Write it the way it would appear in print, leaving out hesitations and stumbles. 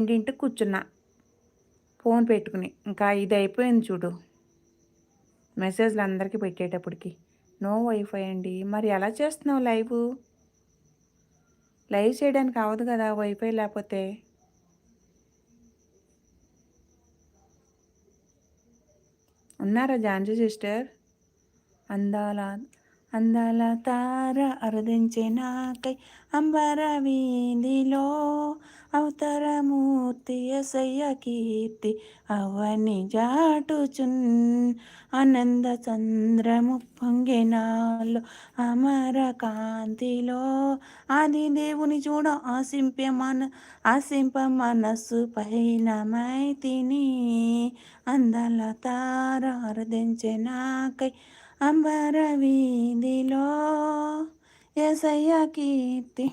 ఇంటింటికి కూర్చున్నా ఫోన్ పెట్టుకుని. ఇంకా 5 అయిపోయింది చూడు. మెసేజ్‌లు అందరికి పెట్టేటప్పటికి. నో వైఫై అండి. మరి ఎలా చేస్తున్నావు లైవు? లైవ్ చేయడానికి అవ్వదు గదా! వైఫై లేపోతే. ఉన్నారా ఝాన్సీ సిస్టర్? అందాల అందాల తార అరుదించే నాకై అంబర వీధిలో అవతారమూర్తి యేసయ్య కీర్తి అవని జాటుచున్ ఆనంద చంద్రము పొంగెనాలో అమర కాంతిలో ఆది దేవుని చూడ ఆశింప మనస్సు పైన మైతిని అందాల తార అరుదించే నాకై అంబర వీధిలో యేసయ్య కీర్తి